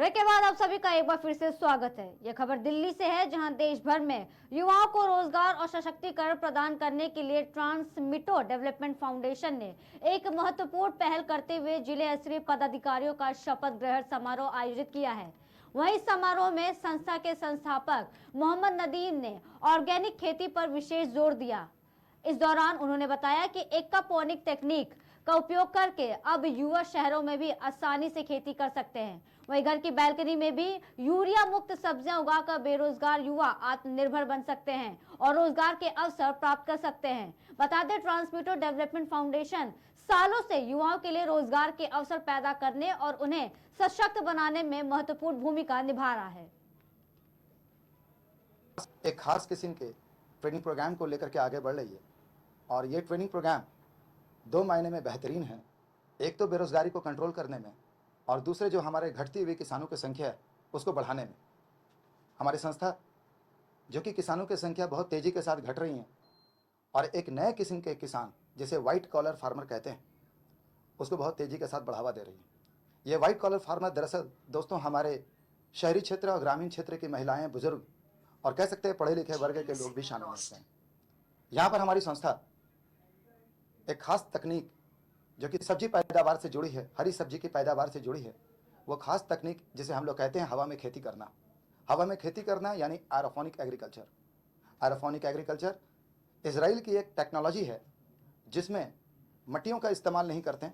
Break के बाद आप सभी का एक बार फिर से स्वागत है। यह खबर दिल्ली से है, जहां देश भर में युवाओं को रोजगार और सशक्तिकरण प्रदान करने के लिए ट्रांसमिटो डेवलपमेंट फाउंडेशन ने एक महत्वपूर्ण पहल करते हुए जिले स्तरीय पदाधिकारियों का शपथ ग्रहण समारोह आयोजित किया है। वहीं समारोह में संस्था के संस्थापक मोहम्मद नदीम ने ऑर्गेनिक खेती पर विशेष जोर दिया। इस दौरान उन्होंने बताया कि एक्वापोनिक तकनीक का उपयोग करके अब युवा शहरों में भी आसानी से खेती कर सकते हैं। वहीं घर की बैल्कनी में भी यूरिया मुक्त सब्जियां उगाकर बेरोजगार युवा आत्मनिर्भर बन सकते हैं और रोजगार के अवसर प्राप्त कर सकते हैं। बता दें, ट्रांसमिटो डेवलपमेंट फाउंडेशन सालों से युवाओं के लिए रोजगार के अवसर पैदा करने और उन्हें सशक्त बनाने में महत्वपूर्ण भूमिका निभा रहा है। एक खास किस्म के ट्रेनिंग प्रोग्राम को लेकर के आगे बढ़ रही है और ये ट्रेनिंग प्रोग्राम दो मायने में बेहतरीन है। एक तो बेरोजगारी को कंट्रोल करने में और दूसरे जो हमारे घटती हुई किसानों की संख्या है उसको बढ़ाने में। हमारी संस्था जो कि किसानों की संख्या बहुत तेज़ी के साथ घट रही है और एक नए किस्म के किसान जिसे वाइट कॉलर फार्मर कहते हैं उसको बहुत तेज़ी के साथ बढ़ावा दे रही है। ये वाइट कॉलर फार्मर दरअसल दोस्तों हमारे शहरी क्षेत्र और ग्रामीण क्षेत्र की महिलाएँ, बुजुर्ग और कह सकते हैं पढ़े लिखे वर्ग के लोग भी शामिल होते हैं। यहाँ पर हमारी संस्था एक खास तकनीक जो कि सब्जी पैदावार से जुड़ी है, हरी सब्जी की पैदावार से जुड़ी है, वो खास तकनीक जिसे हम लोग कहते हैं हवा में खेती करना। हवा में खेती करना यानी aerophonic agriculture. Aerophonic agriculture Israel की एक टेक्नोलॉजी है जिसमें मट्टियों का इस्तेमाल नहीं करते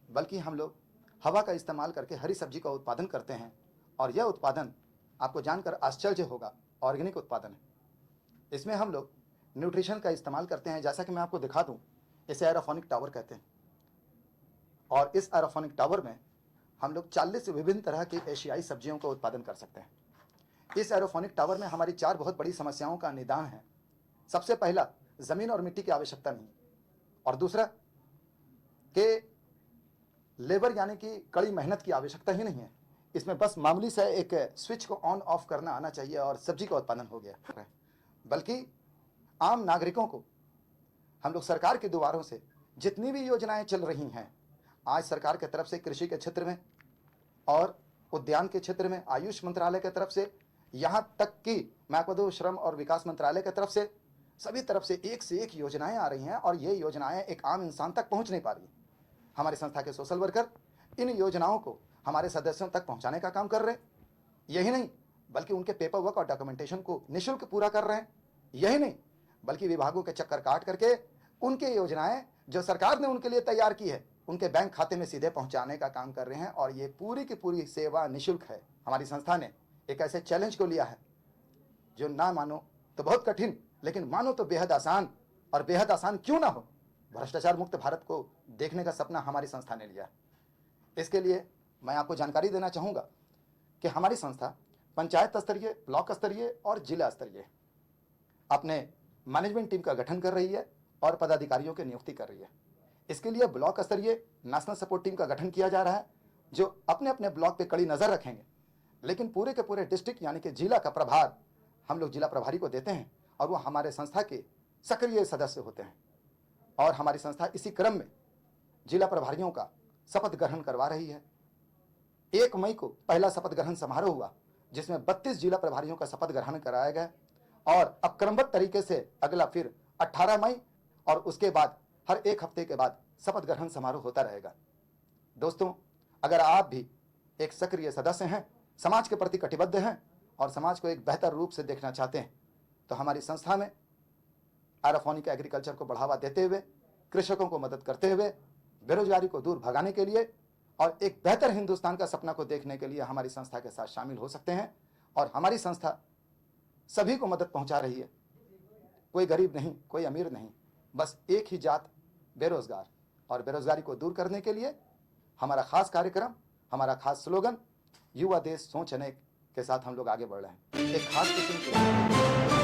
बल्कि हम लोग हवा का इस्तेमाल करके हरी सब्जी का उत्पादन करते हैं और यह उत्पादन आपको जानकर आश्चर्य होगा, ऑर्गेनिक उत्पादन है। इसमें हम लोग न्यूट्रिशन का इस्तेमाल करते हैं। जैसा कि मैं आपको दिखा दूं, इसे एरोफोनिक टावर कहते हैं और इस एरोफोनिक टावर में हम लोग 40 विभिन्न तरह की एशियाई सब्जियों का उत्पादन कर सकते हैं। इस एरोफोनिक टावर में हमारी 4 बहुत बड़ी समस्याओं का निदान है। सबसे पहला, ज़मीन और मिट्टी की आवश्यकता नहीं, और दूसरा कि लेबर यानी कि कड़ी मेहनत की आवश्यकता ही नहीं है। इसमें बस मामूली से एक स्विच को ऑन ऑफ करना आना चाहिए और सब्जी का उत्पादन हो गया। बल्कि आम नागरिकों को हम लोग सरकार के द्वारों से जितनी भी योजनाएं चल रही हैं, आज सरकार के तरफ से कृषि के क्षेत्र में और उद्यान के क्षेत्र में, आयुष मंत्रालय के तरफ से, यहाँ तक कि मैं आपको दूं श्रम और विकास मंत्रालय के तरफ से, सभी तरफ से एक योजनाएं आ रही हैं और ये योजनाएं एक आम इंसान तक पहुँच नहीं पा रही। हमारी संस्था के सोशल वर्कर इन योजनाओं को हमारे सदस्यों तक पहुँचाने का काम कर रहे हैं। यही नहीं बल्कि उनके पेपर वर्क और डॉक्यूमेंटेशन को निःशुल्क पूरा कर रहे हैं। यही नहीं बल्कि विभागों के चक्कर काट करके उनके योजनाएं जो सरकार ने उनके लिए तैयार की है उनके बैंक खाते में सीधे पहुंचाने का काम कर रहे हैं और ये पूरी की पूरी सेवा निःशुल्क है। हमारी संस्था ने एक ऐसे चैलेंज को लिया है जो ना मानो तो बहुत कठिन, लेकिन मानो तो बेहद आसान, और बेहद आसान क्यों ना हो, भ्रष्टाचार मुक्त भारत को देखने का सपना हमारी संस्था ने लिया। इसके लिए मैं आपको जानकारी देना चाहूँगा कि हमारी संस्था पंचायत स्तरीय, ब्लॉक स्तरीय और जिला स्तरीय अपने मैनेजमेंट टीम का गठन कर रही है और पदाधिकारियों की नियुक्ति कर रही है। इसके लिए ब्लॉक स्तरीय नेशनल सपोर्ट टीम का गठन किया जा रहा है जो अपने अपने ब्लॉक पे कड़ी नज़र रखेंगे, लेकिन पूरे के पूरे डिस्ट्रिक्ट यानी कि जिला का प्रभार हम लोग जिला प्रभारी को देते हैं और वो हमारे संस्था के सक्रिय सदस्य होते हैं। और हमारी संस्था इसी क्रम में जिला प्रभारियों का शपथ ग्रहण करवा रही है। 1 मई को पहला शपथ ग्रहण समारोह हुआ जिसमें 32 जिला प्रभारियों का शपथ ग्रहण कराया गया और अब क्रमबद्ध तरीके से अगला फिर 18 मई और उसके बाद हर 1 हफ्ते के बाद शपथ ग्रहण समारोह होता रहेगा। दोस्तों, अगर आप भी एक सक्रिय सदस्य हैं, समाज के प्रति कटिबद्ध हैं और समाज को एक बेहतर रूप से देखना चाहते हैं, तो हमारी संस्था में एरोफोनिक एग्रीकल्चर को बढ़ावा देते हुए, कृषकों को मदद करते हुए, बेरोजगारी को दूर भगाने के लिए और एक बेहतर हिंदुस्तान का सपना को देखने के लिए हमारी संस्था के साथ शामिल हो सकते हैं। और हमारी संस्था सभी को मदद पहुंचा रही है। कोई गरीब नहीं, कोई अमीर नहीं, बस एक ही जात, बेरोजगार। और बेरोजगारी को दूर करने के लिए हमारा खास कार्यक्रम, हमारा खास स्लोगन युवा देश सोच अनेक के साथ हम लोग आगे बढ़ रहे हैं। एक खास किस्म के